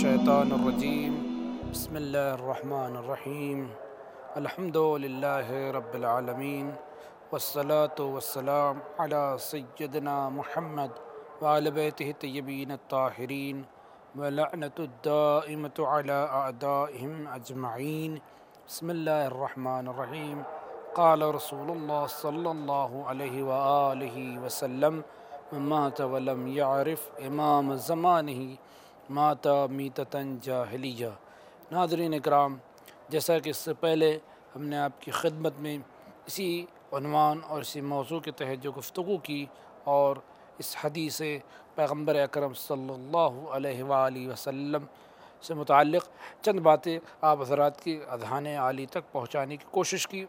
الشیطان الرجیم بسم اللہ الرحمن الرحیم الحمد للہ رب العالمین والصلاة والسلام علی سیدنا محمد وعلی بیتہ الطیبین الطاہرین ولعنۃ الدائمۃ علی اعدائہم اجمعین بسم اللہ الرحمن الرحیم قال رسول اللہ صلی اللہ علیہ وآلہ وسلم من مات ولم يعرف امام زمانہ مات میتۃ جاہلیہ۔ ناظرین اکرام، جیسا کہ اس سے پہلے ہم نے آپ کی خدمت میں اسی عنوان اور اسی موضوع کے تحت جو گفتگو کی اور اس حدیث پیغمبر اکرم صلی اللہ علیہ وآلہ وسلم سے متعلق چند باتیں آپ حضرات کی اذہان عالی تک پہنچانے کی کوشش کی،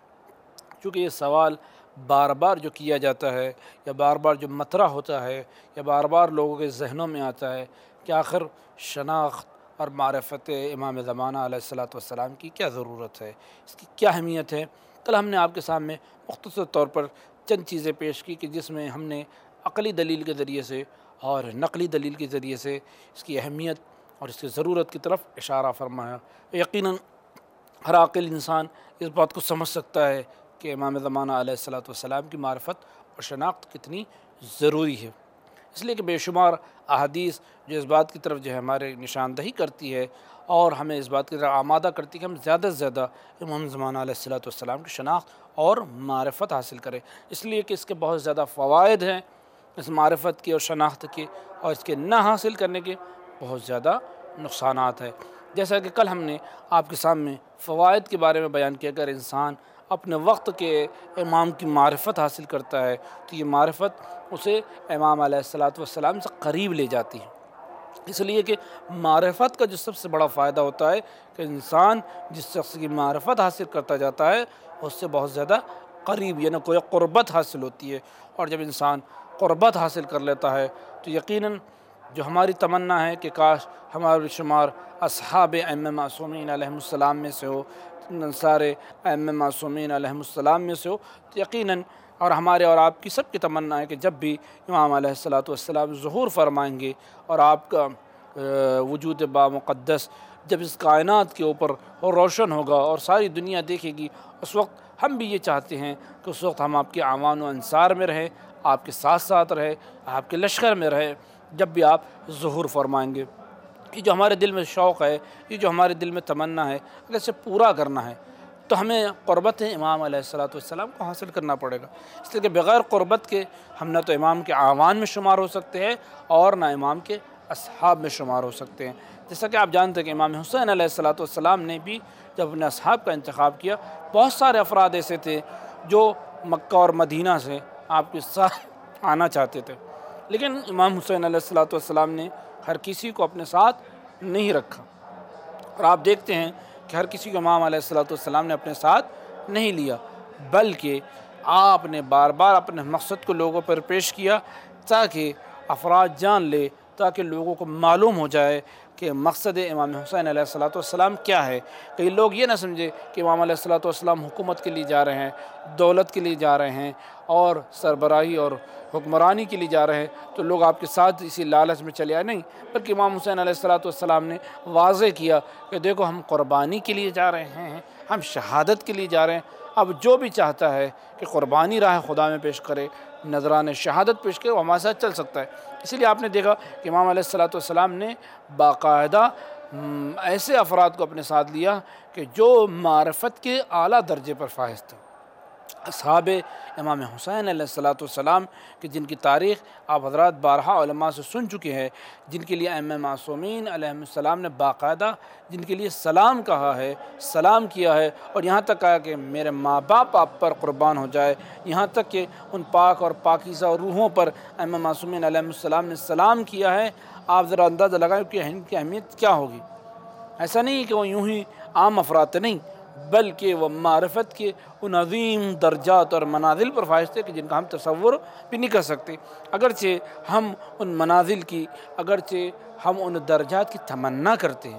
چونکہ یہ سوال بار بار جو کیا جاتا ہے یا بار بار جو مطرح ہوتا ہے یا بار بار لوگوں کے ذہنوں میں آتا ہے کہ آخر شناخت اور معرفت امام زمانہ علیہ الصلاۃ والسلام کی کیا ضرورت ہے، اس کی کیا اہمیت ہے۔ کل ہم نے آپ کے سامنے مختصر طور پر چند چیزیں پیش کی کہ جس میں ہم نے عقلی دلیل کے ذریعے سے اور نقلی دلیل کے ذریعے سے اس کی اہمیت اور اس کی ضرورت کی طرف اشارہ فرمایا۔ یقیناً ہر عاقل انسان اس بات کو سمجھ سکتا ہے کہ امام زمانہ علیہ الصلاۃ والسلام کی معرفت اور شناخت کتنی ضروری ہے، اس لیے کہ بے شمار احادیث جو اس بات کی طرف جو ہے ہمارے نشاندہی کرتی ہے اور ہمیں اس بات کی طرف آمادہ کرتی ہے کہ ہم زیادہ سے زیادہ امام زمانہ علیہ الصلاۃ والسلام کی شناخت اور معرفت حاصل کریں، اس لیے کہ اس کے بہت زیادہ فوائد ہیں، اس معرفت کے اور شناخت کے، اور اس کے نہ حاصل کرنے کے بہت زیادہ نقصانات ہیں۔ جیسا کہ کل ہم نے آپ کے سامنے فوائد کے بارے میں بیان کیا، اگر انسان اپنے وقت کے امام کی معرفت حاصل کرتا ہے تو یہ معرفت اسے امام علیہ الصلاۃ والسلام سے قریب لے جاتی ہے، اس لیے کہ معرفت کا جو سب سے بڑا فائدہ ہوتا ہے کہ انسان جس شخص کی معرفت حاصل کرتا جاتا ہے اس سے بہت زیادہ قریب یعنی کوئی قربت حاصل ہوتی ہے، اور جب انسان قربت حاصل کر لیتا ہے تو یقیناً جو ہماری تمنا ہے کہ کاش ہمارے شمار اصحاب ائمہ معصومین علیہم السلام میں سے ہو، سارے ائمہ معصومین علیہم السلام میں سے ہو، تو یقیناً اور ہمارے اور آپ کی سب کی تمنا ہے کہ جب بھی امام علیہ الصلاۃ والسلام ظہور فرمائیں گے اور آپ کا وجود بامقدس جب اس کائنات کے اوپر روشن ہوگا اور ساری دنیا دیکھے گی، اس وقت ہم بھی یہ چاہتے ہیں کہ اس وقت ہم آپ کے اعوان و انصار میں رہیں، آپ کے ساتھ ساتھ رہے، آپ کے لشکر میں رہے جب بھی آپ ظہور فرمائیں گے۔ یہ جو ہمارے دل میں شوق ہے، یہ جو ہمارے دل میں تمنا ہے، اگر اسے پورا کرنا ہے تو ہمیں قربت امام علیہ الصلاۃ والسلام کو حاصل کرنا پڑے گا، اس لیے کہ بغیر قربت کے ہم نہ تو امام کے اعوان میں شمار ہو سکتے ہیں اور نہ امام کے اصحاب میں شمار ہو سکتے ہیں۔ جیسا کہ آپ جانتے ہیں کہ امام حسین علیہ الصلاۃ والسلام نے بھی جب اپنے اصحاب کا انتخاب کیا، بہت سارے افراد ایسے تھے جو مکہ اور مدینہ سے آپ کے ساتھ آنا چاہتے تھے، لیکن امام حسین علیہ الصلاۃ والسلام نے ہر کسی کو اپنے ساتھ نہیں رکھا، اور آپ دیکھتے ہیں کہ ہر کسی کو امام علیہ الصلاۃ والسلام نے اپنے ساتھ نہیں لیا، بلکہ آپ نے بار بار اپنے مقصد کو لوگوں پر پیش کیا تاکہ افراد جان لے، تاکہ لوگوں کو معلوم ہو جائے کہ مقصد امام حسین علیہ الصلاۃ والسلام کیا ہے۔ کئی لوگ یہ نہ سمجھے کہ امام علیہ الصلاۃ والسلام حکومت کے لیے جا رہے ہیں، دولت کے لیے جا رہے ہیں اور سربراہی اور حکمرانی کے لیے جا رہے ہیں تو لوگ آپ کے ساتھ اسی لالچ میں چلے آئے، نہیں، بلکہ امام حسین علیہ الصلاۃ والسلام نے واضح کیا کہ دیکھو ہم قربانی کے لیے جا رہے ہیں، ہم شہادت کے لیے جا رہے ہیں، اب جو بھی چاہتا ہے کہ قربانی راہ خدا میں پیش کرے، نذران شہادت پیش کرے، وہ ہمارے ساتھ چل سکتا ہے۔ اسی لیے آپ نے دیکھا کہ امام علیہ الصلاۃ والسلام نے باقاعدہ ایسے افراد کو اپنے ساتھ لیا کہ جو معرفت کے اعلیٰ درجے پر فائز تھے، اصحاب امام حسین علیہ الصلاۃ والسلام کہ جن کی تاریخ آپ حضرات بارہا علماء سے سن چکے ہیں، جن کے لیے ائمہ معصومین علیہم السلام نے باقاعدہ جن کے لیے سلام کہا ہے، سلام کیا ہے، اور یہاں تک کہا کہ میرے ماں باپ آپ پر قربان ہو جائے، یہاں تک کہ ان پاک اور پاکیزہ روحوں پر ائمہ معصومین علیہم السلام نے سلام کیا ہے۔ آپ ذرا اندازہ لگائیں کہ ان کی اہمیت کیا ہوگی۔ ایسا نہیں کہ وہ یوں ہی عام افراد تھے، نہیں، بلکہ وہ معرفت کے ان عظیم درجات اور منازل پر فائز تھے کہ جن کا ہم تصور بھی نہیں کر سکتے، اگرچہ ہم ان منازل کی، اگرچہ ہم ان درجات کی تمنا کرتے ہیں،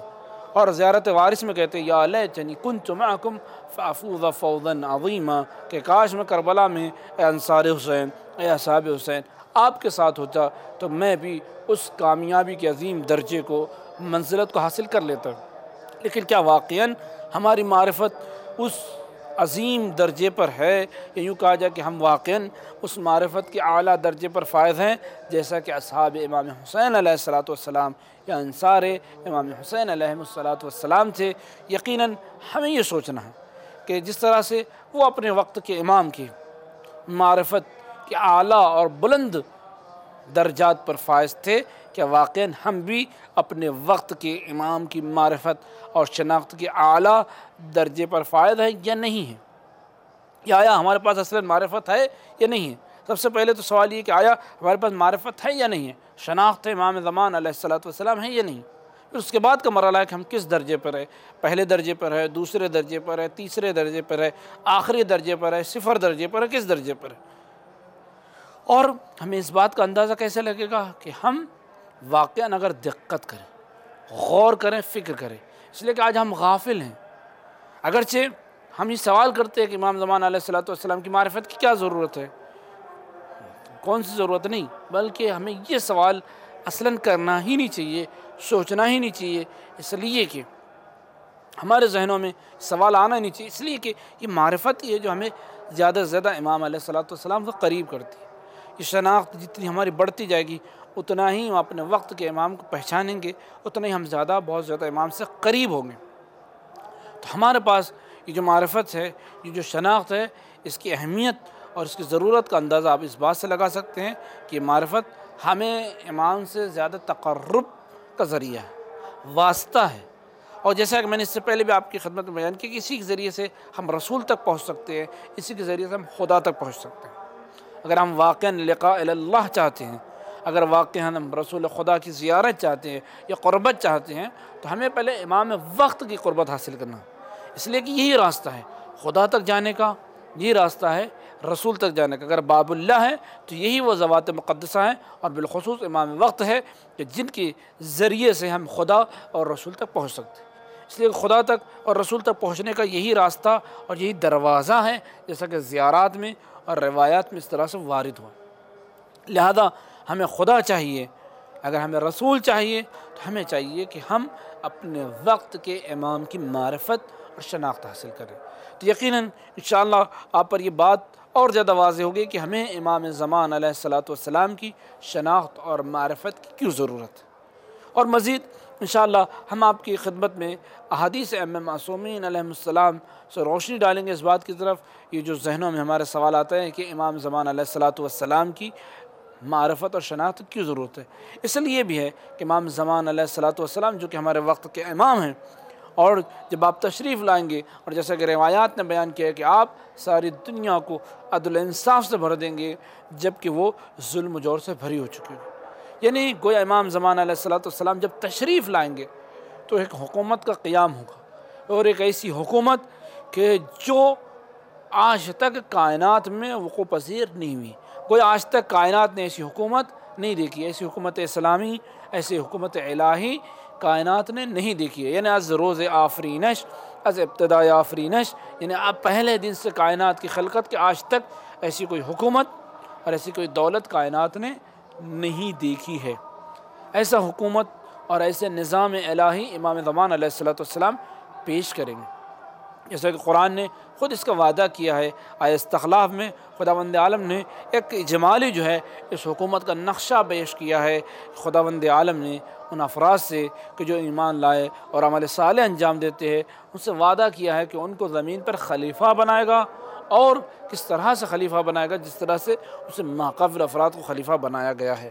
اور زیارت وارث میں کہتے ہیں یا لیتنی کنت معکم فافوز فوزا عظیما، کہ کاش میں کربلا میں اے انصار حسین، اے اصحاب حسین آپ کے ساتھ ہوتا تو میں بھی اس کامیابی کے عظیم درجے کو منزلت کو حاصل کر لیتا ہے، لیکن کیا واقعاً ہماری معرفت اس عظیم درجے پر ہے، یا یوں کہا جائے کہ ہم واقعاً اس معرفت کے اعلیٰ درجے پر فائز ہیں جیسا کہ اصحاب امام حسین علیہ الصلاۃ والسلام یا انصار امام حسین علیہ الصلاۃ والسلام تھے؟ یقیناً ہمیں یہ سوچنا ہے کہ جس طرح سے وہ اپنے وقت کے امام کی معرفت کے اعلیٰ اور بلند درجات پر فائز تھے، کیا واقعاً ہم بھی اپنے وقت کے امام کی معرفت اور شناخت کے اعلیٰ درجے پر فائز ہیں یا نہیں ہیں؟ یا آیا ہمارے پاس اصلاً معرفت ہے یا نہیں ہے؟ سب سے پہلے تو سوال یہ کہ آیا ہمارے پاس معرفت ہے یا نہیں ہے، شناخت امام زمان علیہ الصلاۃ والسلام ہے یا نہیں؟ پھر اس کے بعد کا مرحلہ ہے کہ ہم کس درجے پر ہے، پہلے درجے پر ہے، دوسرے درجے پر ہے، تیسرے درجے پر ہے، آخری درجے پر ہے، صفر درجے پر ہے، کس درجے پر ہے؟ اور ہمیں اس بات کا اندازہ کیسے لگے گا کہ ہم واقعاً اگر دقت کریں، غور کریں، فکر کریں، اس لیے کہ آج ہم غافل ہیں۔ اگرچہ ہم یہ سوال کرتے ہیں کہ امام زمان علیہ الصلاۃ والسلام کی معرفت کی کیا ضرورت ہے، کون سی ضرورت نہیں، بلکہ ہمیں یہ سوال اصلاً کرنا ہی نہیں چاہیے، سوچنا ہی نہیں چاہیے، اس لیے کہ ہمارے ذہنوں میں سوال آنا ہی نہیں چاہیے، اس لیے کہ یہ معرفت ہی ہے جو ہمیں زیادہ سے زیادہ امام علیہ الصلاۃ والسلام سے قریب کرتی ہے۔ یہ شناخت جتنی ہماری بڑھتی جائے گی اتنا ہی ہم اپنے وقت کے امام کو پہچانیں گے، اتنا ہی ہم بہت زیادہ امام سے قریب ہوں گے۔ تو ہمارے پاس یہ جو معرفت ہے، یہ جو شناخت ہے، اس کی اہمیت اور اس کی ضرورت کا اندازہ آپ اس بات سے لگا سکتے ہیں کہ معرفت ہمیں امام سے زیادہ تقرب کا ذریعہ ہے، واسطہ ہے۔ اور جیسا کہ میں نے اس سے پہلے بھی آپ کی خدمت میں بیان کیا کہ اسی کے ذریعے سے ہم رسول تک پہنچ سکتے ہیں، اسی کے ذریعے سے ہم خدا تک پہنچ سکتے ہیں۔ اگر ہم واقعاً لقاء اللہ چاہتے ہیں، اگر واقعاً ہم رسول خدا کی زیارت چاہتے ہیں یا قربت چاہتے ہیں، تو ہمیں پہلے امام وقت کی قربت حاصل کرنا، اس لیے کہ یہی راستہ ہے خدا تک جانے کا، یہی راستہ ہے رسول تک جانے کا۔ اگر باب اللہ ہے تو یہی وہ ذوات مقدسہ ہیں، اور بالخصوص امام وقت ہے کہ جن کے ذریعے سے ہم خدا اور رسول تک پہنچ سکتے ہیں۔ اس لیے خدا تک اور رسول تک پہنچنے کا یہی راستہ اور یہی دروازہ ہے، جیسا کہ زیارات میں اور روایات میں اس طرح سے وارد ہوا۔ لہذا ہمیں خدا چاہیے، اگر ہمیں رسول چاہیے تو ہمیں چاہیے کہ ہم اپنے وقت کے امام کی معرفت اور شناخت حاصل کریں۔ تو یقیناً انشاءاللہ آپ پر یہ بات اور زیادہ واضح ہوگی کہ ہمیں امام زمان علیہ الصلاۃ والسلام کی شناخت اور معرفت کی کیوں ضرورت ہے۔ اور مزید انشاءاللہ ہم آپ کی خدمت میں احادیث ائمہ معصومین علیہ السلام سے روشنی ڈالیں گے اس بات کی طرف، یہ جو ذہنوں میں ہمارے سوال آتے ہیں کہ امام زمان علیہ الصلاۃ والسلام کی معرفت اور شناخت کیوں ضرورت ہے۔ اس لیے بھی ہے کہ امام زمان علیہ الصلاۃ والسلام جو کہ ہمارے وقت کے امام ہیں، اور جب آپ تشریف لائیں گے، اور جیسا کہ روایات نے بیان کیا ہے کہ آپ ساری دنیا کو عدل و انصاف سے بھر دیں گے جب کہ وہ ظلم و جور سے بھری ہو چکی ہے، یعنی گویا امام زمان علیہ الصلاۃ والسلام جب تشریف لائیں گے تو ایک حکومت کا قیام ہوگا، اور ایک ایسی حکومت کہ جو آج تک کائنات میں وقوع پذیر نہیں ہوئی۔ گویا آج تک کائنات نے ایسی حکومت نہیں دیکھی، ایسی حکومت اسلامی، ایسی حکومت الہی کائنات نے نہیں دیکھی ہے۔ یعنی از روز آفرینش، از ابتداء آفرینش، یعنی اب پہلے دن سے کائنات کی خلقت کے آج تک ایسی کوئی حکومت اور ایسی کوئی دولت کائنات نے نہیں دیکھی ہے۔ ایسا حکومت اور ایسے نظام الہی امام زمان علیہ الصلاۃ والسلام پیش کریں گے، جیسا کہ قرآن نے خود اس کا وعدہ کیا ہے۔ آیہ استخلاف میں خداوند عالم نے ایک اجمالی جو ہے اس حکومت کا نقشہ پیش کیا ہے۔ خداوند عالم نے ان افراد سے کہ جو ایمان لائے اور عمل صالح انجام دیتے ہیں، ان سے وعدہ کیا ہے کہ ان کو زمین پر خلیفہ بنائے گا، اور کس طرح سے خلیفہ بنائے گا، جس طرح سے اسے ماقبل افراد کو خلیفہ بنایا گیا ہے۔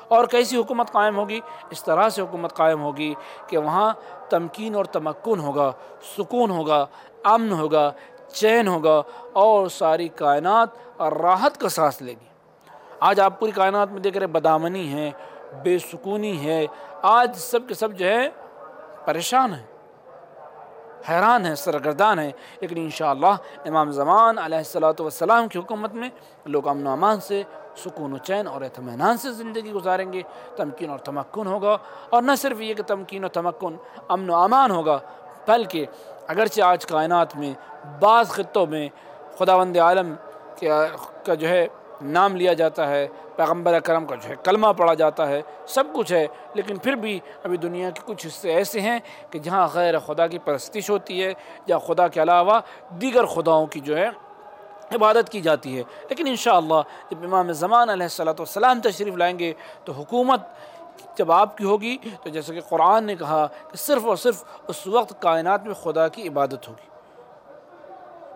اور کیسی حکومت قائم ہوگی؟ اس طرح سے حکومت قائم ہوگی کہ وہاں تمکین اور تمکن ہوگا، سکون ہوگا، امن ہوگا، چین ہوگا، اور ساری کائنات راحت کا سانس لے گی۔ آج آپ پوری کائنات میں دیکھ رہے بدامنی ہے، بے سکونی ہے، آج سب کے سب جو ہے پریشان ہیں، حیران ہیں، سرگردان ہیں، لیکن انشاءاللہ امام زمان علیہ الصلاۃ والسلام کی حکومت میں لوگ امن و امان سے، سکون و چین اور اطمینان سے زندگی گزاریں گے، تمکین اور تمکن ہوگا۔ اور نہ صرف یہ کہ تمکین و تمکن، امن و امان ہوگا، بلکہ اگرچہ آج کائنات میں بعض خطوں میں خداوند عالم کا جو ہے نام لیا جاتا ہے، پیغمبر اکرم کا جو ہے کلمہ پڑھا جاتا ہے، سب کچھ ہے، لیکن پھر بھی ابھی دنیا کے کچھ حصے ایسے ہیں کہ جہاں غیر خدا کی پرستش ہوتی ہے یا خدا کے علاوہ دیگر خداؤں کی جو ہے عبادت کی جاتی ہے۔ لیکن انشاءاللہ جب امام زمان علیہ السلام تشریف لائیں گے تو حکومت جب آپ کی ہوگی تو جیسے کہ قرآن نے کہا کہ صرف اور صرف اس وقت کائنات میں خدا کی عبادت ہوگی،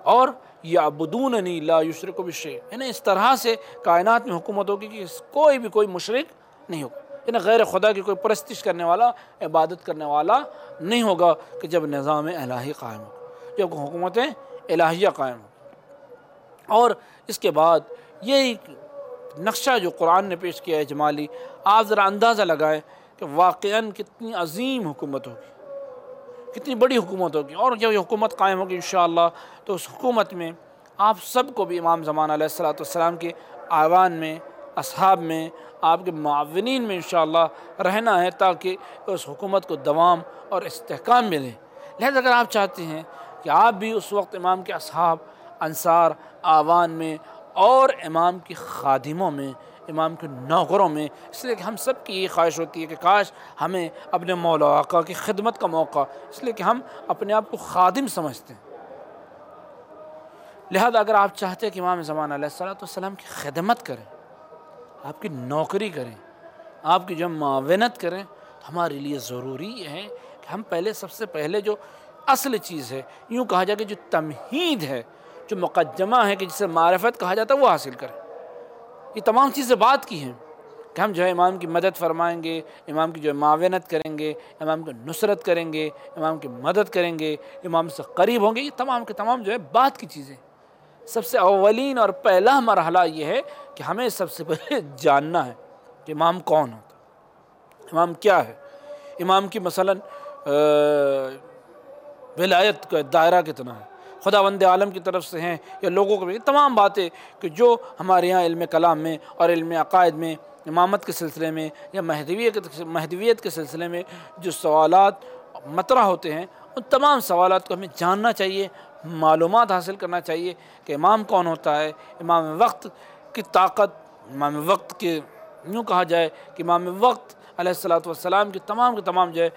اور یعبدوننی لا یشرک بشیء، یعنی اس طرح سے کائنات میں حکومت ہوگی کہ کوئی مشرک نہیں ہوگا، یعنی غیر خدا کی کوئی پرستش کرنے والا، عبادت کرنے والا نہیں ہوگا، کہ جب نظام الہی قائم ہو، جب حکومت الہیہ قائم ہو۔ اور اس کے بعد یہ نقشہ جو قرآن نے پیش کیا ہے جمالی، آپ ذرا اندازہ لگائیں کہ واقعاً کتنی عظیم حکومت ہوگی، کتنی بڑی حکومت ہوگی، اور جب یہ حکومت قائم ہوگی انشاءاللہ تو اس حکومت میں آپ سب کو بھی امام زمان علیہ السلام کے آوان میں، اصحاب میں، آپ کے معاونین میں انشاءاللہ رہنا ہے، تاکہ اس حکومت کو دوام اور استحکام ملے۔ لہذا اگر آپ چاہتے ہیں کہ آپ بھی اس وقت امام کے اصحاب، انصار، آوان میں اور امام کی خادموں میں، امام کے نوکروں میں، اس لیے کہ ہم سب کی یہ خواہش ہوتی ہے کہ کاش ہمیں اپنے مولا آقا کی خدمت کا موقع، اس لیے کہ ہم اپنے آپ کو خادم سمجھتے ہیں۔ لہذا اگر آپ چاہتے ہیں کہ امام زمان علیہ السلام کی خدمت کریں، آپ کی نوکری کریں، آپ کی جو معاونت کریں، تو ہمارے لیے ضروری یہ ہے کہ ہم سب سے پہلے جو اصل چیز ہے، یوں کہا جائے کہ جو تمہید ہے، جو مقدمہ ہے کہ جسے معرفت کہا جاتا ہے، وہ حاصل کریں۔ یہ تمام چیزیں بات کی ہیں کہ ہم جو ہے امام کی مدد فرمائیں گے، امام کی جو ہے معاونت کریں گے، امام کی نصرت کریں گے، امام کی مدد کریں گے، امام سے قریب ہوں گے، یہ تمام کے تمام جو ہے بات کی چیزیں۔ سب سے اولین اور پہلا مرحلہ یہ ہے کہ ہمیں سب سے پہلے جاننا ہے کہ امام کون ہوتا ہے، امام کیا ہے، امام کی مثلاً ولایت کا دائرہ کتنا ہے، خداوند عالم کی طرف سے ہیں یا لوگوں کو بھی، تمام باتیں کہ جو ہمارے یہاں علم کلام میں اور علم عقائد میں، امامت کے سلسلے میں یا مہدویت کے سلسلے میں جو سوالات مطرح ہوتے ہیں، ان تمام سوالات کو ہمیں جاننا چاہیے، معلومات حاصل کرنا چاہیے کہ امام کون ہوتا ہے، امام وقت کی طاقت، امام وقت کے یوں کہا جائے کہ امام وقت علیہ السلام کی تمام جو ہے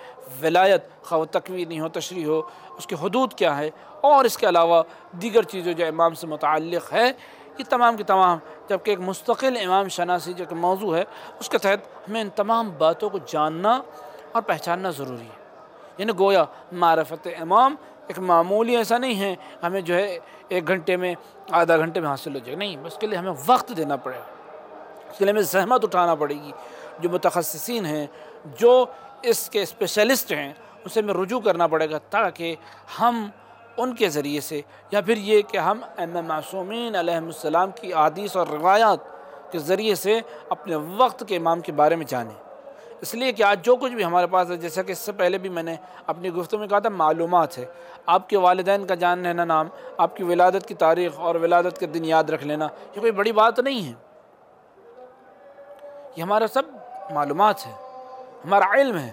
ولایت، خواہ وہ تکوینی ہو، تشریح ہو، اس کی حدود کیا ہے، اور اس کے علاوہ دیگر چیزیں جو امام سے متعلق ہے، یہ تمام کی تمام، جبکہ ایک مستقل امام شناسی جو کہ موضوع ہے، اس کے تحت ہمیں ان تمام باتوں کو جاننا اور پہچاننا ضروری ہے۔ یعنی گویا معرفت امام ایک معمولی ایسا نہیں ہے ہمیں جو ہے 1 گھنٹے میں، آدھا گھنٹے میں حاصل ہو جائے، نہیں، اس کے لیے ہمیں وقت دینا پڑے گا، اس کے لیے ہمیں زحمت اٹھانا پڑے گی۔ جو متخصصین ہیں، جو اس کے اسپیشلسٹ ہیں، اسے ہمیں رجوع کرنا پڑے گا، تاکہ ہم ان کے ذریعے سے، یا پھر یہ کہ ہم ائمہ معصومین علیہ السلام کی احادیث اور روایات کے ذریعے سے اپنے وقت کے امام کے بارے میں جانیں۔ اس لیے کہ آج جو کچھ بھی ہمارے پاس ہے، جیسا کہ اس سے پہلے بھی میں نے اپنی گفتگو میں کہا تھا، معلومات ہے۔ آپ کے والدین کا جان لینا، نام، آپ کی ولادت کی تاریخ اور ولادت کے دن یاد رکھ لینا، یہ کوئی بڑی بات نہیں ہے، یہ ہمارا سب معلومات ہے، ہمارا علم ہے۔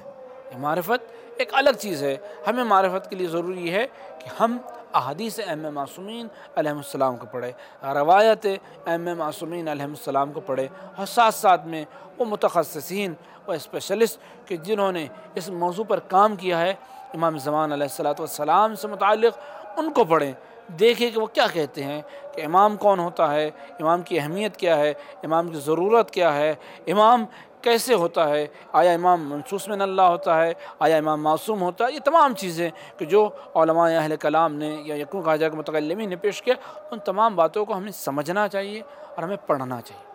یہ معرفت ایک الگ چیز ہے۔ ہمیں معرفت کے لیے ضروری ہے کہ ہم احادیث ائمہ معصومین علیہ السلام کو پڑھیں، روایت ائمہ معصومین علیہ السلام کو پڑھیں، اور ساتھ ساتھ میں وہ متخصصین و اسپیشلسٹ کہ جنہوں نے اس موضوع پر کام کیا ہے، امام زمان علیہ السلام سے متعلق، ان کو پڑھیں، دیکھیں کہ وہ کیا کہتے ہیں کہ امام کون ہوتا ہے، امام کی اہمیت کیا ہے، امام کی ضرورت کیا ہے، امام کیسے ہوتا ہے، آیا امام منصوص من اللہ ہوتا ہے، آیا امام معصوم ہوتا ہے۔ یہ تمام چیزیں کہ جو علماء اہل کلام نے یا یکوں کہا جائے کہ متکلمین نے پیش کیا، ان تمام باتوں کو ہمیں سمجھنا چاہیے اور ہمیں پڑھنا چاہیے۔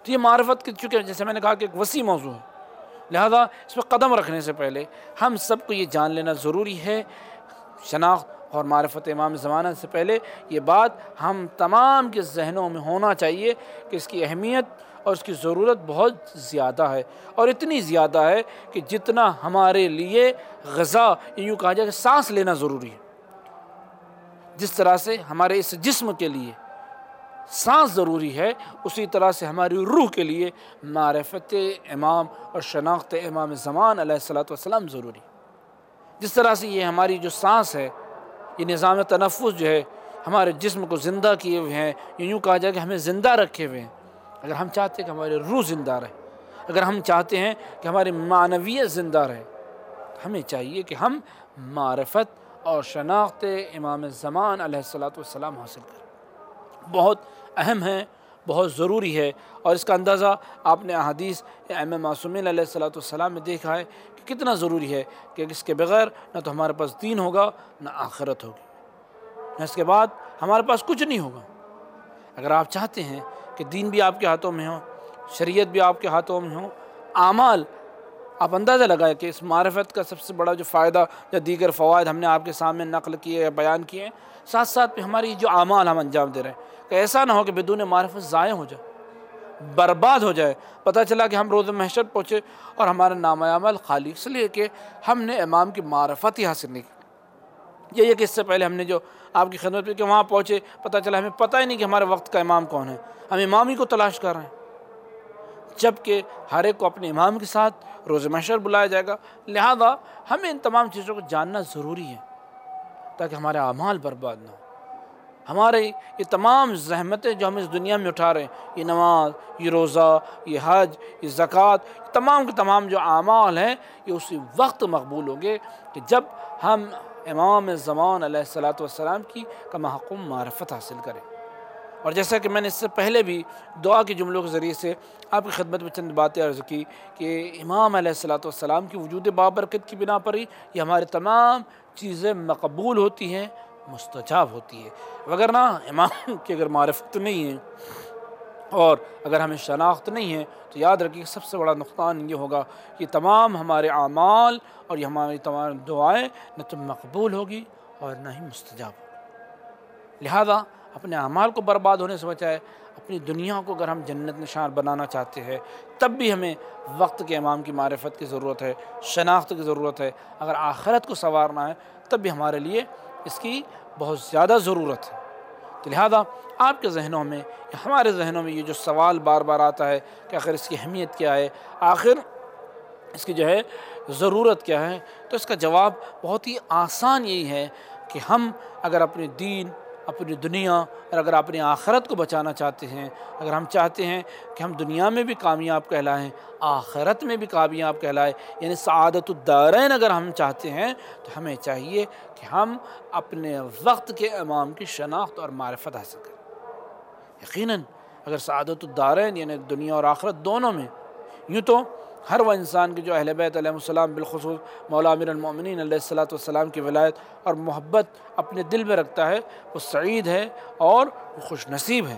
تو یہ معرفت کی، چونکہ جیسے میں نے کہا کہ ایک وسیع موضوع ہے، لہذا اس پر قدم رکھنے سے پہلے ہم سب کو یہ جان لینا ضروری ہے، شناخت اور معرفت امام زمانہ سے پہلے یہ بات ہم تمام کے ذہنوں میں ہونا چاہیے کہ اس کی اہمیت اور اس کی ضرورت بہت زیادہ ہے، اور اتنی زیادہ ہے کہ جتنا ہمارے لیے غذا، یوں کہا جائے کہ سانس لینا ضروری ہے، جس طرح سے ہمارے اس جسم کے لیے سانس ضروری ہے، اسی طرح سے ہماری روح کے لیے معرفت امام اور شناخت امام زمان علیہ السلام ضروری ہے۔ جس طرح سے یہ ہماری جو سانس ہے، یہ نظام تنفس جو ہے، ہمارے جسم کو زندہ کیے ہوئے ہیں، یوں کہا جائے کہ ہمیں زندہ رکھے ہوئے ہیں۔ اگر ہم چاہتے ہیں کہ ہماری روح زندہ رہے، اگر ہم چاہتے ہیں کہ ہماری معنویت زندہ رہے، تو ہمیں چاہیے کہ ہم معرفت اور شناخت امام زمان علیہ الصلاۃ والسلام حاصل کریں۔ بہت اہم ہے، بہت ضروری ہے، اور اس کا اندازہ آپ نے احادیث ائمہ معصومین علیہ الصلاۃ والسلام میں دیکھا ہے کہ کتنا ضروری ہے کہ اس کے بغیر نہ تو ہمارے پاس دین ہوگا، نہ آخرت ہوگی، نہ اس کے بعد ہمارے پاس کچھ نہیں ہوگا۔ اگر آپ چاہتے ہیں کہ دین بھی آپ کے ہاتھوں میں ہو، شریعت بھی آپ کے ہاتھوں میں ہو، اعمال، آپ اندازہ لگائیں کہ اس معرفت کا سب سے بڑا جو فائدہ یا دیگر فوائد ہم نے آپ کے سامنے نقل کیے یا بیان کیے ہیں، ساتھ ساتھ میں ہماری جو اعمال ہم انجام دے رہے ہیں، کہ ایسا نہ ہو کہ بدون معرفت ضائع ہو جائے، برباد ہو جائے۔ پتہ چلا کہ ہم روز محشر پہنچے اور ہمارا نامہ عمل خالی، اس لیے کہ ہم نے امام کی معرفت ہی حاصل نہیں کی۔ یہ کہ اس سے پہلے ہم نے جو آپ کی خدمت میں کہ وہاں پہنچے، پتہ چلا ہمیں پتہ ہی نہیں کہ ہمارے وقت کا امام کون ہے، ہم امام ہی کو تلاش کر رہے ہیں، جبکہ ہر ایک کو اپنے امام کے ساتھ روز محشر بلایا جائے گا۔ لہذا ہمیں ان تمام چیزوں کو جاننا ضروری ہے تاکہ ہمارے اعمال برباد نہ ہوں۔ ہمارے یہ تمام زحمتیں جو ہم اس دنیا میں اٹھا رہے ہیں، یہ نماز، یہ روزہ، یہ حج، یہ زکوٰۃ، تمام کے تمام جو اعمال ہیں، یہ اسی وقت مقبول ہوں گے کہ جب ہم امام زمان علیہ الصلاۃ والسلام کی کما حق معرفت حاصل کریں۔ اور جیسا کہ میں نے اس سے پہلے بھی دعا کے جملوں کے ذریعے سے آپ کی خدمت میں چند باتیں عرض کی کہ امام علیہ الصلاۃ والسلام کی وجود بابرکت کی بنا پر ہی یہ ہماری تمام چیزیں مقبول ہوتی ہیں، مستجاب ہوتی ہے۔ وگرنہ امام کی اگر معرفت نہیں ہے اور اگر ہمیں شناخت نہیں ہے تو یاد رکھیے سب سے بڑا نقصان یہ ہوگا کہ تمام ہمارے اعمال اور یہ ہماری تمام دعائیں نہ تو مقبول ہوگی اور نہ ہی مستجاب ہوگی۔ لہذا اپنے اعمال کو برباد ہونے سے بچائے، اپنی دنیا کو اگر ہم جنت نشان بنانا چاہتے ہیں تب بھی ہمیں وقت کے امام کی معرفت کی ضرورت ہے، شناخت کی ضرورت ہے۔ اگر آخرت کو سنوارنا ہے تب بھی ہمارے لیے اس کی بہت زیادہ ضرورت ہے۔ تو لہذا آپ کے ذہنوں میں، ہمارے ذہنوں میں یہ جو سوال بار بار آتا ہے کہ آخر اس کی اہمیت کیا ہے، آخر اس کی جو ہے ضرورت کیا ہے، تو اس کا جواب بہت ہی آسان یہی ہے کہ ہم اگر اپنے دین، اپنی دنیا اور اگر اپنی آخرت کو بچانا چاہتے ہیں، اگر ہم چاہتے ہیں کہ ہم دنیا میں بھی کامیاب کہلائیں، آخرت میں بھی کامیاب کہلائیں، یعنی سعادت الدارین اگر ہم چاہتے ہیں، تو ہمیں چاہیے کہ ہم اپنے وقت کے امام کی شناخت اور معرفت حاصل کریں۔ یقیناً اگر سعادت الدارین یعنی دنیا اور آخرت دونوں میں، یوں تو ہر وہ انسان کے جو اہل بیت علیہ السلام بالخصوص مولا امیر المؤمنین علیہ الصلاۃ والسلام کی ولایت اور محبت اپنے دل میں رکھتا ہے، وہ سعید ہے اور وہ خوش نصیب ہے،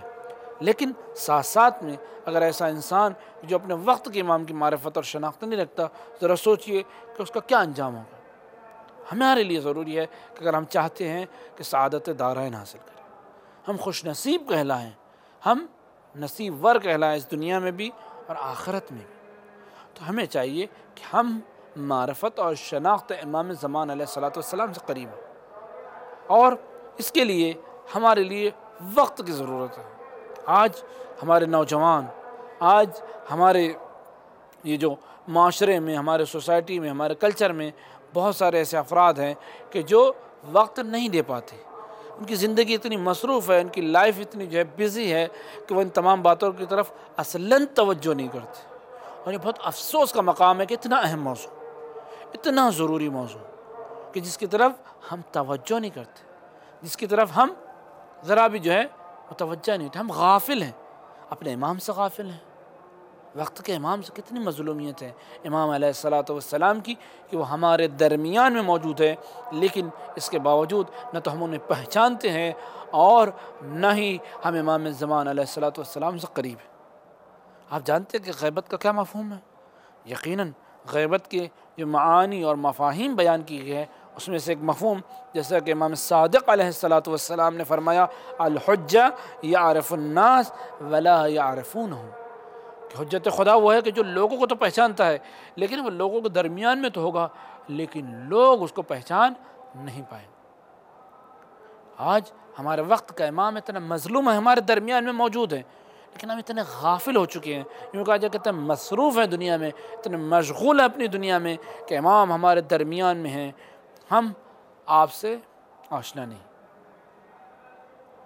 لیکن ساتھ ساتھ میں اگر ایسا انسان جو اپنے وقت کے امام کی معرفت اور شناخت نہیں رکھتا، ذرا سوچئے کہ اس کا کیا انجام ہوگا۔ ہمارے لیے ضروری ہے کہ اگر ہم چاہتے ہیں کہ سعادت دارین حاصل کریں، ہم خوش نصیب کہلائیں، ہم نصیب ور کہلائیں اس دنیا میں بھی اور آخرت میں بھی، تو ہمیں چاہیے کہ ہم معرفت اور شناخت امام زمان علیہ الصلاۃ والسلام سے قریب ہوں، اور اس کے لیے ہمارے لیے وقت کی ضرورت ہے۔ آج ہمارے نوجوان، آج ہمارے یہ جو معاشرے میں، ہمارے سوسائٹی میں، ہمارے کلچر میں بہت سارے ایسے افراد ہیں کہ جو وقت نہیں دے پاتے، ان کی زندگی اتنی مصروف ہے، ان کی لائف اتنی جو ہے بزی ہے کہ وہ ان تمام باتوں کی طرف اصلاً توجہ نہیں کرتے، اور یہ بہت افسوس کا مقام ہے کہ اتنا اہم موضوع، اتنا ضروری موضوع کہ جس کی طرف ہم توجہ نہیں کرتے، جس کی طرف ہم ذرا بھی جو ہے متوجہ نہیں ہوتے، ہم غافل ہیں، اپنے امام سے غافل ہیں۔ وقت کے امام سے کتنی مظلومیت ہے امام علیہ الصلاۃ والسلام کی کہ وہ ہمارے درمیان میں موجود ہے، لیکن اس کے باوجود نہ تو ہم انہیں پہچانتے ہیں اور نہ ہی ہم امام زمان علیہ الصلاۃ والسلام سے قریب ہیں۔ آپ جانتے ہیں کہ غیبت کا کیا مفہوم ہے؟ یقیناً غیبت کے جو معانی اور مفاہیم بیان کی گئے ہیں، اس میں سے ایک مفہوم جیسا کہ امام صادق علیہ الصلاۃ والسلام نے فرمایا، الحجہ یعرف الناس ولا یعرفونہ، کہ حجت خدا وہ ہے کہ جو لوگوں کو تو پہچانتا ہے، لیکن وہ لوگوں کے درمیان میں تو ہوگا لیکن لوگ اس کو پہچان نہیں پائیں۔ آج ہمارے وقت کا امام اتنا مظلوم ہے، ہمارے درمیان میں موجود ہے، لیکن ہم اتنے غافل ہو چکے ہیں، یوں کہا جائے کہ اتنے مصروف ہیں دنیا میں، اتنے مشغول ہیں اپنی دنیا میں کہ امام ہمارے درمیان میں ہیں، ہم آپ سے آشنا نہیں۔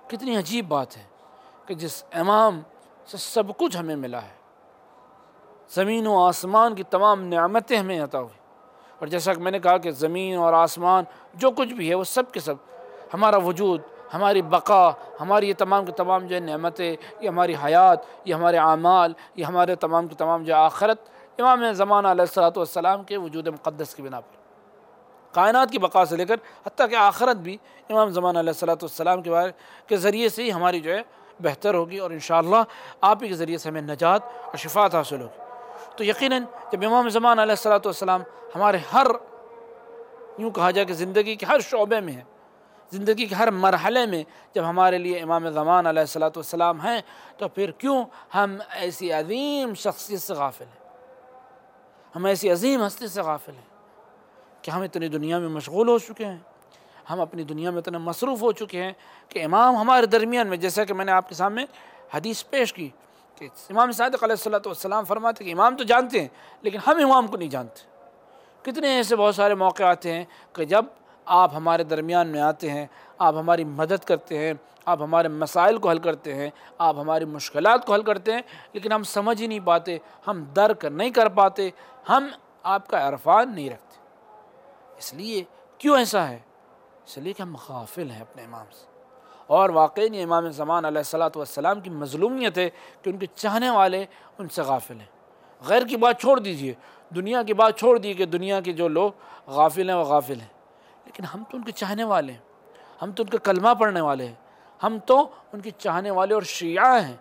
کتنی عجیب بات ہے کہ جس امام سے سب کچھ ہمیں ملا ہے، زمین و آسمان کی تمام نعمتیں ہمیں عطا ہوئی، اور جیسا کہ میں نے کہا کہ زمین اور آسمان جو کچھ بھی ہے وہ سب کے سب، ہمارا وجود، ہماری بقا، ہماری یہ تمام کی تمام جو نعمتیں، یہ ہماری حیات، یہ ہمارے اعمال، یہ ہمارے تمام کی تمام جو آخرت، امام زمانہ علیہ الصلوۃ والسلام کے وجود مقدس کی بنا پر، کائنات کی بقا سے لے کر حتیٰ کہ آخرت بھی امام زمانہ علیہ الصلوۃ والسلام کے ذریعے سے ہی ہماری جو ہے بہتر ہوگی، اور انشاءاللہ آپ ہی کے ذریعے سے ہمیں نجات اور شفاعت حاصل ہوگی۔ تو یقیناً جب امام زمان علیہ الصلوۃ والسلام ہمارے ہر، یوں کہا جائے کہ زندگی کے ہر شعبے میں ہے، زندگی کے ہر مرحلے میں جب ہمارے لیے امام زمان علیہ الصلوۃ والسلام ہیں، تو پھر کیوں ہم ایسی عظیم شخصیت سے غافل ہیں، ہم ایسی عظیم ہستی سے غافل ہیں کہ ہم اتنی دنیا میں مشغول ہو چکے ہیں، ہم اپنی دنیا میں اتنے مصروف ہو چکے ہیں کہ امام ہمارے درمیان میں، جیسا کہ میں نے آپ کے سامنے حدیث پیش کی کہ امام صادق علیہ الصلوۃ والسلام فرماتے کہ امام تو جانتے ہیں لیکن ہم امام کو نہیں جانتے۔ کتنے ایسے بہت سارے موقع آتے ہیں کہ جب آپ ہمارے درمیان میں آتے ہیں، آپ ہماری مدد کرتے ہیں، آپ ہمارے مسائل کو حل کرتے ہیں، آپ ہماری مشکلات کو حل کرتے ہیں، لیکن ہم سمجھ ہی نہیں پاتے، ہم درک نہیں کر پاتے، ہم آپ کا عرفان نہیں رکھتے۔ اس لیے کیوں ایسا ہے؟ اس لیے کہ ہم غافل ہیں اپنے امام سے، اور واقعی امام زمان علیہ الصلوۃ والسلام کی مظلومیت ہے کہ ان کے چاہنے والے ان سے غافل ہیں۔ غیر کی بات چھوڑ دیجئے، دنیا کی بات چھوڑ دیجئے کہ دنیا کے جو لوگ غافل ہیں وہ غافل ہیں، لیکن ہم تو ان کے چاہنے والے ہیں، ہم تو ان کا کلمہ پڑھنے والے ہیں، ہم تو ان کے چاہنے والے اور شیعہ ہیں۔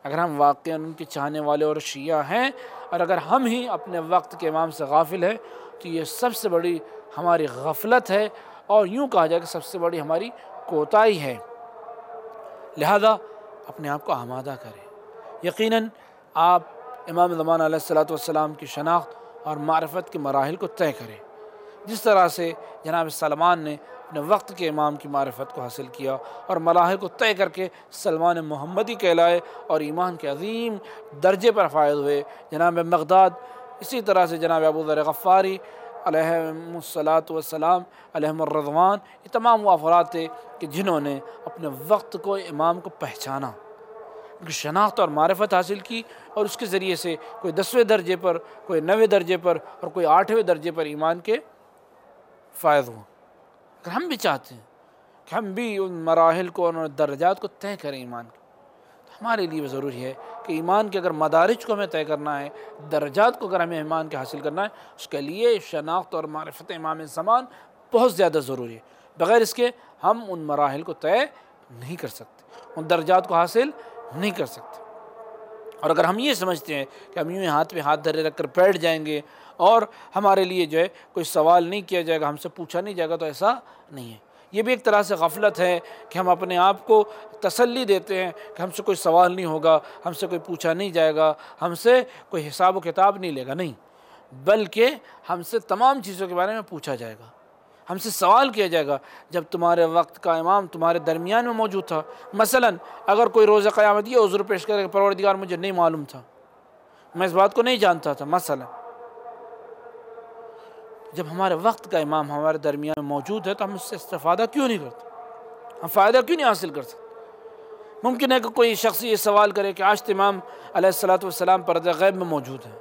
اگر ہم واقعاً ان کے چاہنے والے اور شیعہ ہیں، اور اگر ہم ہی اپنے وقت کے امام سے غافل ہیں، تو یہ سب سے بڑی ہماری غفلت ہے، اور یوں کہا جائے کہ سب سے بڑی ہماری کوتاہی ہے۔ لہذا اپنے آپ کو آمادہ کریں۔ یقیناً آپ امام زمان علیہ الصلوۃ والسلام کی شناخت اور معرفت کے مراحل کو طے کریں، جس طرح سے جناب سلمان نے اپنے وقت کے امام کی معرفت کو حاصل کیا اور مراحل کو طے کر کے سلمان محمدی کہلائے اور ایمان کے عظیم درجے پر فائز ہوئے۔ جناب مقداد، اسی طرح سے جناب ابو ذر غفاری علیہم الصلاۃ والسلام علیہم الرضوان، یہ تمام وہ افراد تھے کہ جنہوں نے اپنے وقت کو، امام کو پہچانا، ان کی شناخت اور معرفت حاصل کی، اور اس کے ذریعے سے کوئی 10ویں درجے پر، کوئی 9ویں درجے پر، اور کوئی 8ویں درجے پر ایمان کے فائز ہوں۔ اگر ہم بھی چاہتے ہیں کہ ہم بھی ان مراحل کو، ان درجات کو طے کریں ایمان کے، تو ہمارے لیے ضروری ہے کہ ایمان کے اگر مدارج کو ہمیں طے کرنا ہے، درجات کو اگر ہمیں ایمان کے حاصل کرنا ہے، اس کے لیے شناخت اور معرفت امام زمان بہت زیادہ ضروری ہے۔ بغیر اس کے ہم ان مراحل کو طے نہیں کر سکتے، ان درجات کو حاصل نہیں کر سکتے۔ اور اگر ہم یہ سمجھتے ہیں کہ ہم یوں ہاتھ میں ہاتھ دھرے رکھ کر بیٹھ جائیں گے اور ہمارے لیے جو ہے کوئی سوال نہیں کیا جائے گا، ہم سے پوچھا نہیں جائے گا، تو ایسا نہیں ہے۔ یہ بھی ایک طرح سے غفلت ہے کہ ہم اپنے آپ کو تسلی دیتے ہیں کہ ہم سے کوئی سوال نہیں ہوگا، ہم سے کوئی پوچھا نہیں جائے گا، ہم سے کوئی حساب و کتاب نہیں لے گا، نہیں، بلکہ ہم سے تمام چیزوں کے بارے میں پوچھا جائے گا، ہم سے سوال کیا جائے گا۔ جب تمہارے وقت کا امام تمہارے درمیان میں موجود تھا، مثلا اگر کوئی روز قیامت یہ عذر پیش کرے کہ پروردگار مجھے نہیں معلوم تھا، میں اس بات کو نہیں جانتا تھا، مثلا جب ہمارے وقت کا امام ہمارے درمیان میں موجود ہے تو ہم اس سے استفادہ کیوں نہیں کرتے؟ ہم فائدہ کیوں نہیں حاصل کر سکتے؟ ممکن ہے کہ کوئی شخص یہ سوال کرے کہ آج امام علیہ الصلوۃ والسلام پردہ غیب میں موجود ہیں،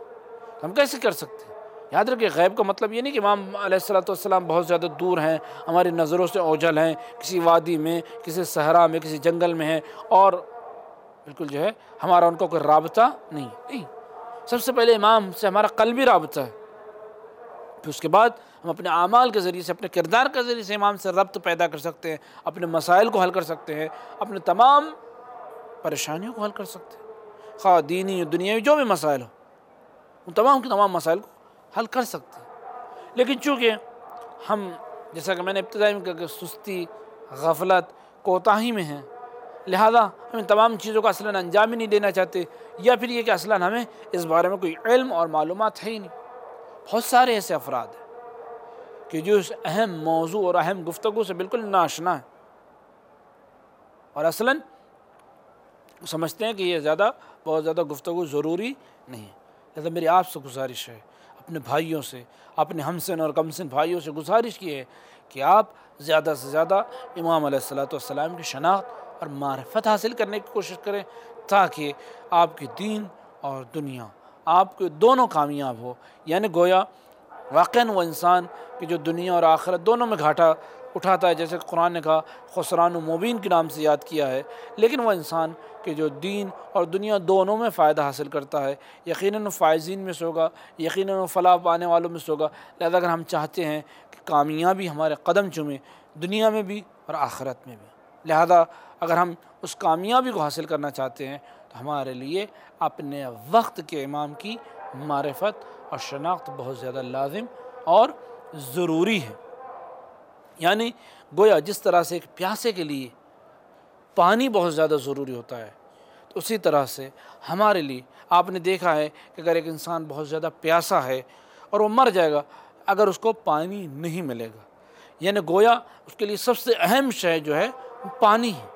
ہم کیسے کر سکتے ہیں؟ یاد رکھیں، غیب کا مطلب یہ نہیں کہ امام علیہ الصلوۃ والسلام بہت زیادہ دور ہیں، ہماری نظروں سے اوجھل ہیں، کسی وادی میں، کسی صحرا میں، کسی جنگل میں ہیں، اور بالکل جو ہے ہمارا ان کو کوئی رابطہ نہیں۔ سب سے پہلے امام سے ہمارا قلبی رابطہ ہے، پھر اس کے بعد ہم اپنے اعمال کے ذریعے سے، اپنے کردار کے ذریعے سے امام سے ربط پیدا کر سکتے ہیں، اپنے مسائل کو حل کر سکتے ہیں، اپنے تمام پریشانیوں کو حل کر سکتے ہیں، خواہ دینی دنیاوی جو بھی مسائل ہو، ان تمام کے تمام مسائل کو حل کر سکتے ہیں۔ لیکن چونکہ ہم، جیسا کہ میں نے ابتدائی میں کہا کہ سستی، غفلت، کوتاہی میں ہیں، لہذا ہم ان تمام چیزوں کا اصلاً انجام ہی نہیں دینا چاہتے، یا پھر یہ کہ اصلاً ہمیں اس بارے میں کوئی علم اور معلومات ہے ہی نہیں۔ بہت سارے ایسے افراد ہیں کہ جو اس اہم موضوع اور اہم گفتگو سے بالکل ناآشنا ہیں، اور اصلاً سمجھتے ہیں کہ یہ بہت زیادہ گفتگو ضروری نہیں ہے۔ لہذا میری آپ سے گزارش ہے، اپنے بھائیوں سے، اپنے ہم سن اور کم سن بھائیوں سے گزارش کی ہے کہ آپ زیادہ سے زیادہ امام علیہ الصلوۃ والسلام کی شناخت اور معرفت حاصل کرنے کی کوشش کریں، تاکہ آپ کی دین اور دنیا آپ کے دونوں کامیاب ہو۔ یعنی گویا واقعاً وہ انسان کہ جو دنیا اور آخرت دونوں میں گھاٹا اٹھاتا ہے، جیسے کہ قرآن نے کہا خسران مبین کے نام سے یاد کیا ہے، لیکن وہ انسان کہ جو دین اور دنیا دونوں میں فائدہ حاصل کرتا ہے، یقیناً فائزین میں سے ہوگا، یقیناً وہ فلاح پانے والوں میں سے ہوگا۔ لہذا اگر ہم چاہتے ہیں کہ کامیابی ہمارے قدم چومے دنیا میں بھی اور آخرت میں بھی، لہذا اگر ہم اس کامیابی کو حاصل کرنا چاہتے ہیں تو ہمارے لیے اپنے وقت کے امام کی معرفت اور شناخت بہت زیادہ لازم اور ضروری ہے۔ یعنی گویا جس طرح سے ایک پیاسے کے لیے پانی بہت زیادہ ضروری ہوتا ہے، تو اسی طرح سے ہمارے لیے آپ نے دیکھا ہے کہ اگر ایک انسان بہت زیادہ پیاسا ہے اور وہ مر جائے گا اگر اس کو پانی نہیں ملے گا، یعنی گویا اس کے لیے سب سے اہم شے جو ہے وہ پانی ہے۔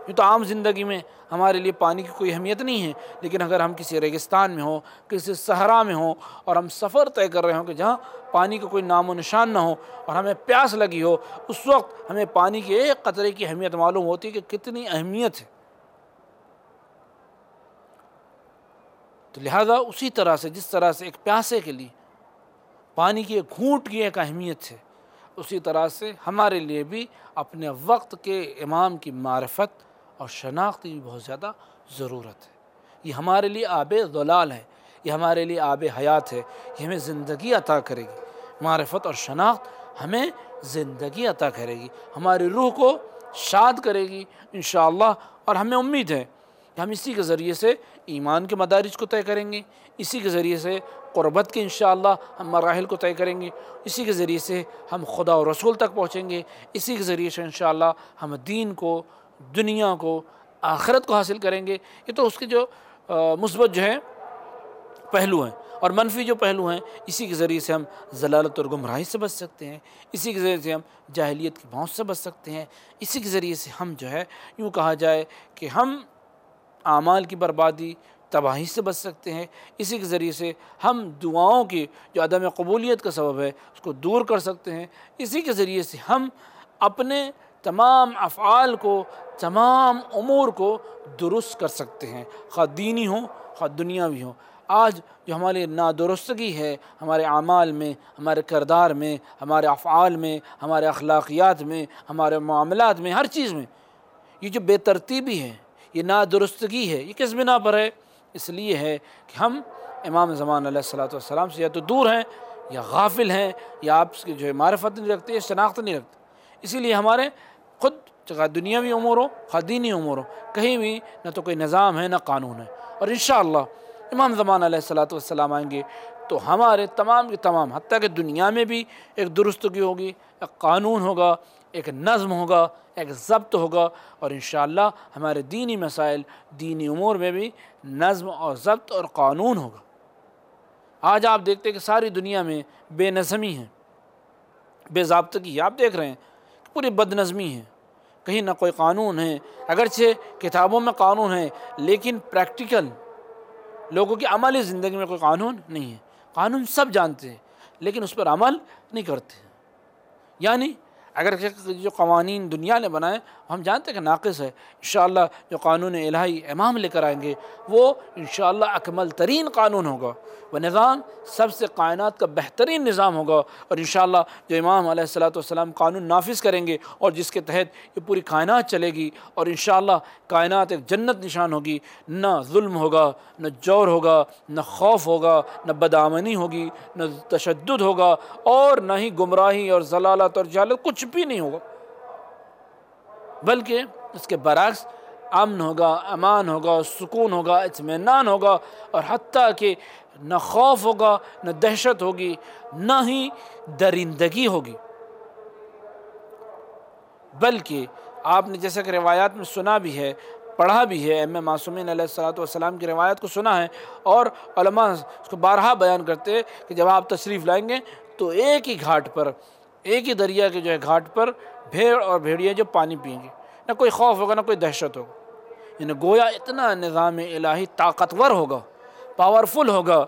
یہ تو عام زندگی میں ہمارے لیے پانی کی کوئی اہمیت نہیں ہے، لیکن اگر ہم کسی ریگستان میں ہوں، کسی صحرا میں ہوں اور ہم سفر طے کر رہے ہوں کہ جہاں پانی کا کوئی نام و نشان نہ ہو اور ہمیں پیاس لگی ہو، اس وقت ہمیں پانی کے ایک قطرے کی اہمیت معلوم ہوتی ہے کہ کتنی اہمیت ہے۔ تو لہذا اسی طرح سے جس طرح سے ایک پیاسے کے لیے پانی کی ایک گھونٹ کی ایک اہمیت ہے، اسی طرح سے ہمارے لیے بھی اپنے وقت کے امام کی معرفت اور شناخت کی بہت زیادہ ضرورت ہے۔ یہ ہمارے لیے آب ضلال ہے، یہ ہمارے لیے آب حیات ہے، یہ ہمیں زندگی عطا کرے گی۔ معرفت اور شناخت ہمیں زندگی عطا کرے گی، ہماری روح کو شاد کرے گی انشاءاللہ، اور ہمیں امید ہے کہ ہم اسی کے ذریعے سے ایمان کے مدارج کو طے کریں گے، اسی کے ذریعے سے قربت کے انشاءاللہ ہم مراحل کو طے کریں گے، اسی کے ذریعے سے ہم خدا و رسول تک پہنچیں گے، اسی کے ذریعے سے انشاءاللہ ہم دین کو، دنیا کو، آخرت کو حاصل کریں گے۔ یہ تو اس کے جو مثبت جو ہیں پہلو ہیں، اور منفی جو پہلو ہیں اسی کے ذریعے سے ہم ضلالت اور گمراہی سے بچ سکتے ہیں، اسی کے ذریعے سے ہم جاہلیت کی بھونس سے بچ سکتے ہیں، اسی کے ذریعے سے ہم جو ہے یوں کہا جائے کہ ہم اعمال کی بربادی تباہی سے بچ سکتے ہیں، اسی کے ذریعے سے ہم دعاؤں کی جو عدم قبولیت کا سبب ہے اس کو دور کر سکتے ہیں، اسی کے ذریعے سے ہم اپنے تمام افعال کو، تمام امور کو درست کر سکتے ہیں، خواہ دینی ہوں خواہ دنیاوی ہوں۔ آج جو ہماری نادرستگی ہے ہمارے اعمال میں، ہمارے کردار میں، ہمارے افعال میں، ہمارے اخلاقیات میں، ہمارے معاملات میں، ہر چیز میں یہ جو بے ترتیبی ہے، یہ نادرستگی ہے، یہ کس بنا پر ہے؟ اس لیے ہے کہ ہم امام زمان علیہ الصلوۃ والسلام سے یا تو دور ہیں یا غافل ہیں، یا آپ کی جو ہے معرفت نہیں رکھتے، یا شناخت نہیں رکھتے۔ اسی لیے ہمارے خود چاہے دنیاوی امور ہو خواہ دینی امور ہو، کہیں بھی نہ تو کوئی نظام ہے نہ قانون ہے، اور انشاءاللہ امام زمان علیہ الصلوۃ والسلام آئیں گے تو ہمارے تمام کے تمام، حتیٰ کہ دنیا میں بھی ایک درستگی ہوگی، ایک قانون ہوگا، ایک نظم ہوگا، ایک ضبط ہوگا، اور انشاءاللہ ہمارے دینی مسائل، دینی امور میں بھی نظم اور ضبط اور قانون ہوگا۔ آج آپ دیکھتے ہیں کہ ساری دنیا میں بے نظمی ہے، بے ضابطگی ہے، آپ دیکھ رہے ہیں کہ پوری بد نظمی ہے، کہیں نہ کوئی قانون ہے، اگرچہ کتابوں میں قانون ہے لیکن پریکٹیکل لوگوں کی عملی زندگی میں کوئی قانون نہیں ہے۔ قانون سب جانتے ہیں لیکن اس پر عمل نہیں کرتے، یعنی اگر جو قوانین دنیا نے بنائے ہم جانتے ہیں کہ ناقص ہے، انشاءاللہ جو قانون الہی امام لے کر آئیں گے وہ انشاءاللہ اکمل ترین قانون ہوگا، وہ نظام سب سے کائنات کا بہترین نظام ہوگا، اور انشاءاللہ جو امام علیہ الصلوۃ والسلام قانون نافذ کریں گے اور جس کے تحت یہ پوری کائنات چلے گی، اور انشاءاللہ کائنات ایک جنت نشان ہوگی، نہ ظلم ہوگا، نہ جور ہوگا، نہ خوف ہوگا، نہ بدامنی ہوگی، نہ تشدد ہوگا، اور نہ ہی گمراہی اور ضلالت اور جہالت، کچھ بھی نہیں ہوگا، بلکہ اس کے برعکس امن ہوگا، امان ہوگا، سکون ہوگا، اطمینان ہوگا، اور حتیٰ کہ نہ خوف ہوگا، نہ دہشت ہوگی، نہ ہی درندگی ہوگی، بلکہ آپ نے جیسا کہ روایات میں سنا بھی ہے، پڑھا بھی ہے، ائمہ معصومین علیہ الصلوۃ والسلام کی روایت کو سنا ہے، اور علماء اس کو بارہا بیان کرتے ہیں کہ جب آپ تشریف لائیں گے تو ایک ہی گھاٹ پر، ایک ہی دریا کے جو ہے گھاٹ پر بھیڑ اور بھیڑیے جو پانی پئیں گے، نہ کوئی خوف ہوگا نہ کوئی دہشت ہوگا، یعنی گویا اتنا نظام الہی طاقتور ہوگا، پاورفل ہوگا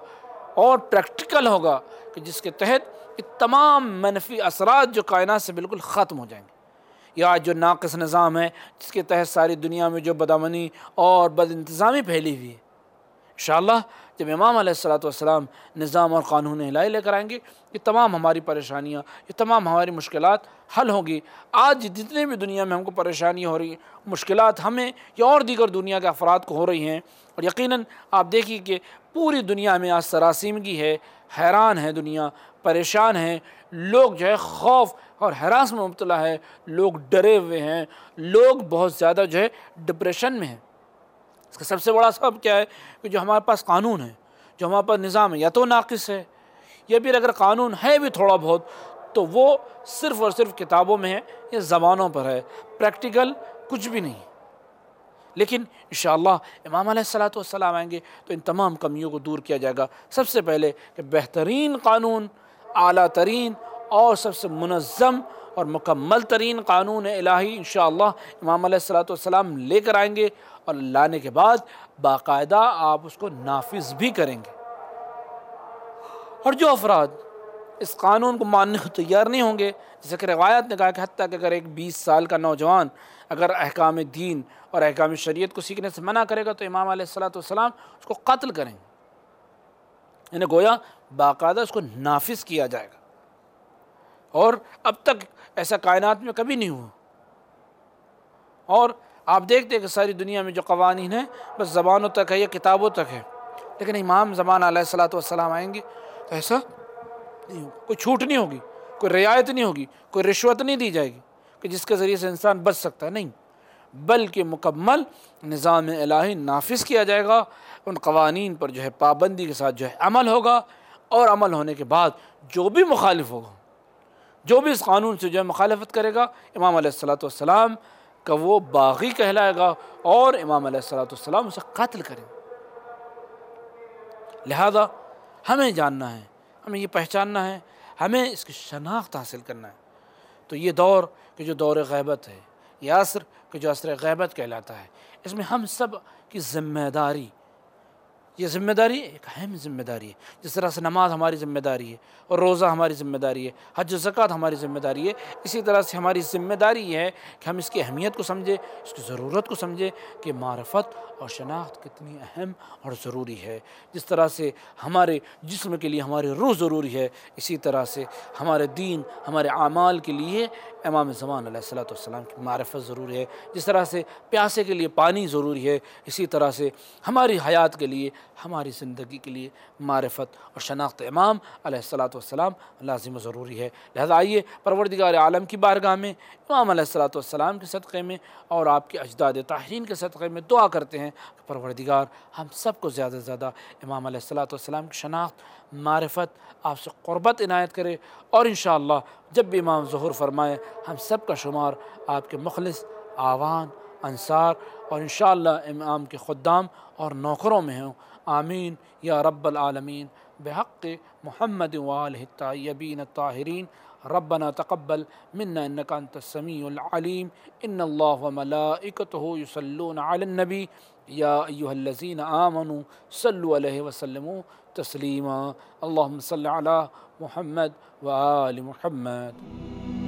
اور پریکٹیکل ہوگا کہ جس کے تحت یہ تمام منفی اثرات جو کائنات سے بالکل ختم ہو جائیں گے۔ یہ آج جو ناقص نظام ہے جس کے تحت ساری دنیا میں جو بدامنی اور بد انتظامی پھیلی ہوئی ہے، انشاءاللہ جب امام علیہ الصلوۃ والسلام نظام اور قانون الہی لے کر آئیں گے، یہ تمام ہماری پریشانیاں، یہ تمام ہماری مشکلات حل ہوں گی۔ آج جتنے بھی دنیا میں ہم کو پریشانیاں ہو رہی ہیں، مشکلات ہمیں یا اور دیگر دنیا کے افراد کو ہو رہی ہیں، اور یقیناً آپ دیکھیے کہ پوری دنیا میں آج سراسیمگی ہے، حیران ہے دنیا، پریشان ہے، لوگ جو ہے خوف اور ہراس میں مبتلا ہے، لوگ ڈرے ہوئے ہیں، لوگ بہت زیادہ جو ہے ڈپریشن میں ہیں۔ اس کا سب سے بڑا سبب کیا ہے کہ جو ہمارے پاس قانون ہے، جو ہمارے پاس نظام ہے، یا تو ناقص ہے، یا پھر اگر قانون ہے بھی تھوڑا بہت تو وہ صرف اور صرف کتابوں میں ہے یا زبانوں پر ہے، پریکٹیکل کچھ بھی نہیں۔ لیکن انشاءاللہ امام علیہ الصلوۃ والسلام آئیں گے تو ان تمام کمیوں کو دور کیا جائے گا۔ سب سے پہلے کہ بہترین قانون، اعلیٰ ترین اور سب سے منظم اور مکمل ترین قانون الہی انشاءاللہ امام علیہ الصلوۃ والسلام لے کر آئیں گے، اور لانے کے بعد باقاعدہ آپ اس کو نافذ بھی کریں گے۔ اور جو افراد اس قانون کو ماننے کو تیار نہیں ہوں گے، جیسے کہ روایت نے کہا کہ حتیٰ کہ اگر ایک 20 سال کا نوجوان اگر احکام دین اور احکام شریعت کو سیکھنے سے منع کرے گا تو امام علیہ الصلوۃ والسلام اس کو قتل کریں گے، یعنی گویا باقاعدہ اس کو نافذ کیا جائے گا۔ اور اب تک ایسا کائنات میں کبھی نہیں ہوا۔ اور آپ دیکھتے ہیں کہ ساری دنیا میں جو قوانین ہیں بس زبانوں تک ہے یا کتابوں تک ہے، لیکن امام زمان علیہ الصلوۃ والسلام آئیں گے تو ایسا نہیں ہوگا، کوئی چھوٹ نہیں ہوگی، کوئی رعایت نہیں ہوگی، کوئی رشوت نہیں دی جائے گی کہ جس کے ذریعے سے انسان بچ سکتا ہے، نہیں، بلکہ مکمل نظام الہی نافذ کیا جائے گا۔ ان قوانین پر جو ہے پابندی کے ساتھ جو ہے عمل ہوگا، اور عمل ہونے کے بعد جو بھی مخالف ہوگا، جو بھی اس قانون سے جو ہے مخالفت کرے گا، امام علیہ الصلوۃ والسلام کا وہ باغی کہلائے گا، اور امام علیہ الصلوۃ والسلام اسے قتل کریں گے۔ لہذا ہمیں جاننا ہے، ہمیں یہ پہچاننا ہے، ہمیں اس کی شناخت حاصل کرنا ہے۔ تو یہ دور کہ جو دور غیبت ہے، یہ عصر کہ جو عصر غیبت کہلاتا ہے، اس میں ہم سب کی ذمہ داری، یہ ذمہ داری ایک اہم ذمہ داری ہے۔ جس طرح سے نماز ہماری ذمہ داری ہے، اور روزہ ہماری ذمہ داری ہے، حج و زکوٰۃ ہماری ذمہ داری ہے، اسی طرح سے ہماری ذمہ داری یہ ہے کہ ہم اس کی اہمیت کو سمجھیں، اس کی ضرورت کو سمجھیں کہ معرفت اور شناخت کتنی اہم اور ضروری ہے۔ جس طرح سے ہمارے جسم کے لیے ہماری روح ضروری ہے، اسی طرح سے ہمارے دین، ہمارے اعمال کے لیے امام زمان علیہ الصلوۃ والسلام کی معرفت ضروری ہے۔ جس طرح سے پیاسے کے لیے پانی ضروری ہے، اسی طرح سے ہماری حیات کے لیے، ہماری زندگی کے لیے معرفت اور شناخت امام علیہ الصلوۃ والسلام لازم و ضروری ہے۔ لہذا آئیے پروردگار عالم کی بارگاہ میں امام علیہ الصلوۃ والسلام کے صدقے میں اور آپ کے اجداد طاہرین کے صدقے میں دعا کرتے ہیں کہ پروردگار ہم سب کو زیادہ سے زیادہ امام علیہ الصلوۃ والسلام کی شناخت، معرفت، آپ سے قربت عنایت کرے، اور انشاءاللہ جب بھی امام ظہور فرمائے ہم سب کا شمار آپ کے مخلص، آوان، انصار اور انشاءاللہ امام کے خدام اور نوکروں میں ہوں۔ آمین یا رب العالمین بحق محمد وآلہ الطیبین الطاہرین۔ ربنا تقبل منا انك انت السميع العليم ان الله وملائكته يصلون على النبي يا ايها الذين آمنوا صلوا عليه وسلموا تسليما اللهم صل على محمد وآل محمد۔